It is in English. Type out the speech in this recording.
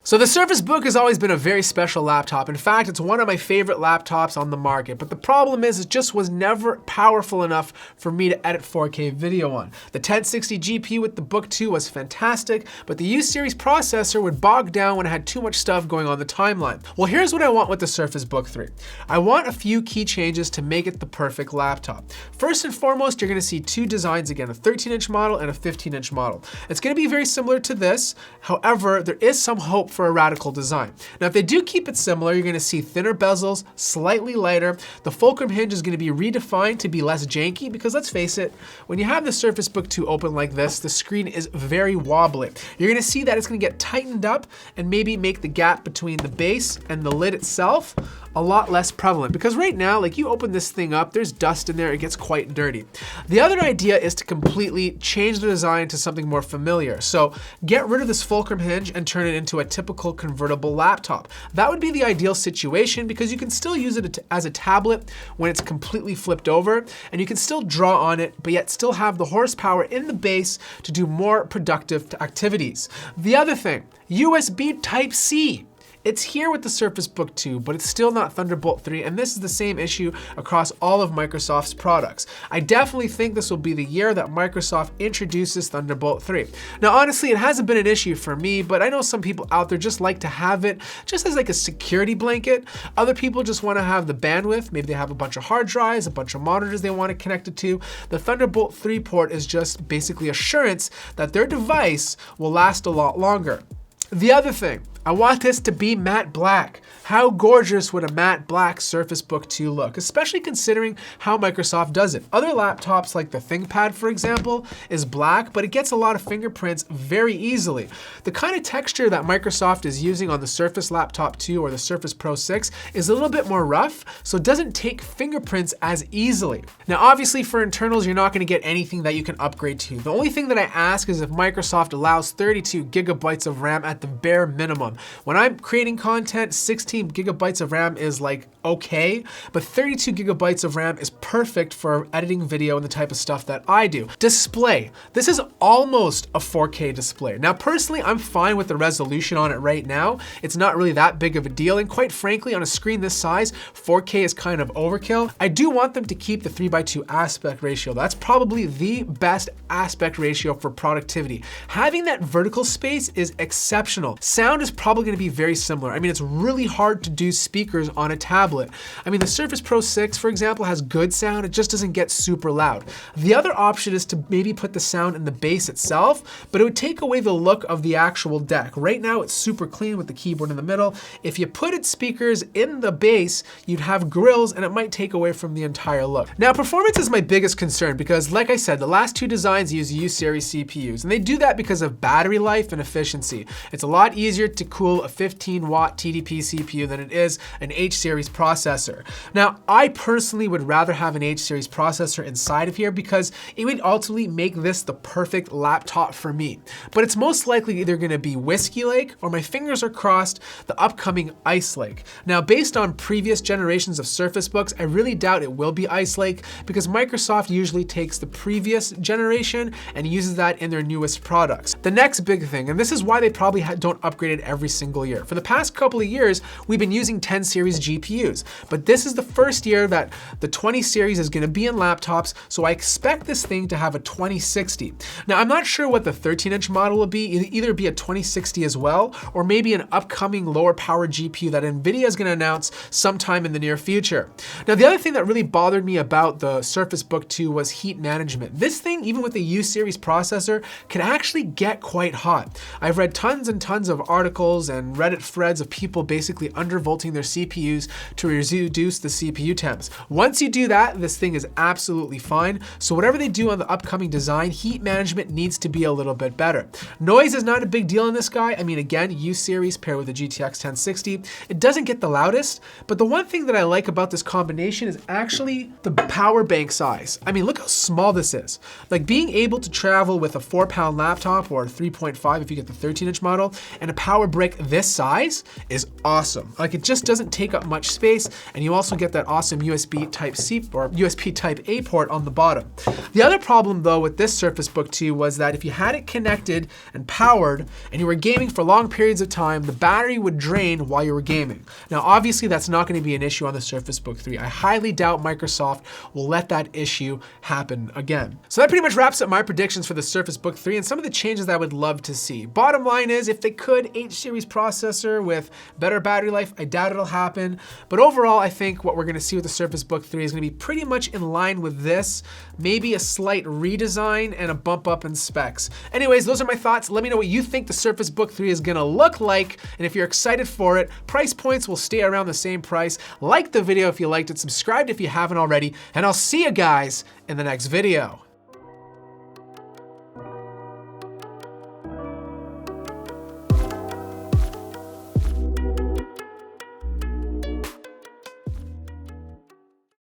So the Surface Book has always been a very special laptop. In fact, it's one of my favorite laptops on the market. But the problem is it just was never powerful enough for me to edit 4K video on. The 1060 GPU with the Book 2 was fantastic, but the U-series processor would bog down when it had too much stuff going on the timeline. Well, here's what I want with the Surface Book 3. I want a few key changes to make it the perfect laptop. First and foremost, you're gonna see two designs again, a 13-inch model and a 15-inch model. It's gonna be very similar to this. However, there is some hope for a radical design. Now, if they do keep it similar, you're gonna see thinner bezels, slightly lighter. The fulcrum hinge is gonna be redefined to be less janky because let's face it, when you have the Surface Book 2 open like this, the screen is very wobbly. You're gonna see that it's gonna get tightened up and maybe make the gap between the base and the lid itself a lot less prevalent, because right now, like, you open this thing up, there's dust in there, it gets quite dirty. The other idea is to completely change the design to something more familiar. So get rid of this fulcrum hinge and turn it into a typical convertible laptop. That would be the ideal situation because you can still use it as a tablet when it's completely flipped over, and you can still draw on it, but yet still have the horsepower in the base to do more productive activities. The other thing, USB Type-C. It's here with the Surface Book 2, but it's still not Thunderbolt 3, and this is the same issue across all of Microsoft's products. I definitely think this will be the year that Microsoft introduces Thunderbolt 3. Now, honestly, it hasn't been an issue for me, but I know some people out there just like to have it just as like a security blanket. Other people just want to have the bandwidth. Maybe they have a bunch of hard drives, a bunch of monitors they want to connect it to. The Thunderbolt 3 port is just basically assurance that their device will last a lot longer. The other thing, I want this to be matte black. How gorgeous would a matte black Surface Book 2 look, especially considering how Microsoft does it. Other laptops like the ThinkPad, for example, is black, but it gets a lot of fingerprints very easily. The kind of texture that Microsoft is using on the Surface Laptop 2 or the Surface Pro 6 is a little bit more rough, so it doesn't take fingerprints as easily. Now, obviously for internals, you're not gonna get anything that you can upgrade to. The only thing that I ask is if Microsoft allows 32 gigabytes of RAM at the bare minimum. When I'm creating content, 16 gigabytes of RAM is like okay, but 32 gigabytes of RAM is perfect for editing video and the type of stuff that I do. Display. This is almost a 4K display. Now, personally, I'm fine with the resolution on it right now. It's not really that big of a deal, and quite frankly, on a screen this size, 4K is kind of overkill. I do want them to keep the 3:2 aspect ratio. That's probably the best aspect ratio for productivity. Having that vertical space is exceptional. Sound is probably gonna be very similar. I mean, it's really hard to do speakers on a tablet. I mean, the Surface Pro 6, for example, has good sound. It just doesn't get super loud. The other option is to maybe put the sound in the base itself, but it would take away the look of the actual deck. Right now, it's super clean with the keyboard in the middle. If you put its speakers in the base, you'd have grills, and it might take away from the entire look. Now, performance is my biggest concern because, like I said, the last two designs use U-series CPUs, and they do that because of battery life and efficiency. It's a lot easier to cool a 15-watt TDP CPU than it is an H-series processor. Now, I personally would rather have an H-series processor inside of here because it would ultimately make this the perfect laptop for me. But it's most likely either gonna be Whiskey Lake or, my fingers are crossed, the upcoming Ice Lake. Now, based on previous generations of Surface Books, I really doubt it will be Ice Lake because Microsoft usually takes the previous generation and uses that in their newest products. The next big thing, and this is why they probably don't upgrade it every single year. For the past couple of years, we've been using 10 series GPUs, but this is the first year that the 20 series is gonna be in laptops, so I expect this thing to have a 2060. Now, I'm not sure what the 13-inch model will be, either be a 2060 as well, or maybe an upcoming lower power GPU that NVIDIA is gonna announce sometime in the near future. Now, the other thing that really bothered me about the Surface Book 2 was heat management. This thing, even with the U-series processor, can actually get quite hot. I've read tons and tons of articles and Reddit threads of people basically undervolting their CPUs to reduce the CPU temps. Once you do that, this thing is absolutely fine. So whatever they do on the upcoming design, heat management needs to be a little bit better. Noise is not a big deal in this guy. I mean, again, U-series paired with the GTX 1060. It doesn't get the loudest, but the one thing that I like about this combination is actually the power bank size. I mean, look how small this is. Like, being able to travel with a 4-pound laptop or 3.5 if you get the 13-inch model and a power brick this size is awesome. Like, it just doesn't take up much space, and you also get that awesome USB Type-C or USB Type-A port on the bottom. The other problem though with this Surface Book 2 was that if you had it connected and powered and you were gaming for long periods of time, the battery would drain while you were gaming. Now obviously that's not going to be an issue on the Surface Book 3. I highly doubt Microsoft will let that issue happen again. So that pretty much wraps up my predictions for the Surface Book 3 and some of the changes that I would love to see. Bottom line is, if they could, H-series processor with better battery life, I doubt it'll happen. But overall, I think what we're going to see with the Surface Book 3 is going to be pretty much in line with this, maybe a slight redesign and a bump up in specs. Anyways, those are my thoughts. Let me know what you think the Surface Book 3 is going to look like, and if you're excited for it. Price points will stay around the same price. Like the video if you liked it, subscribe if you haven't already, and I'll see you guys in the next video.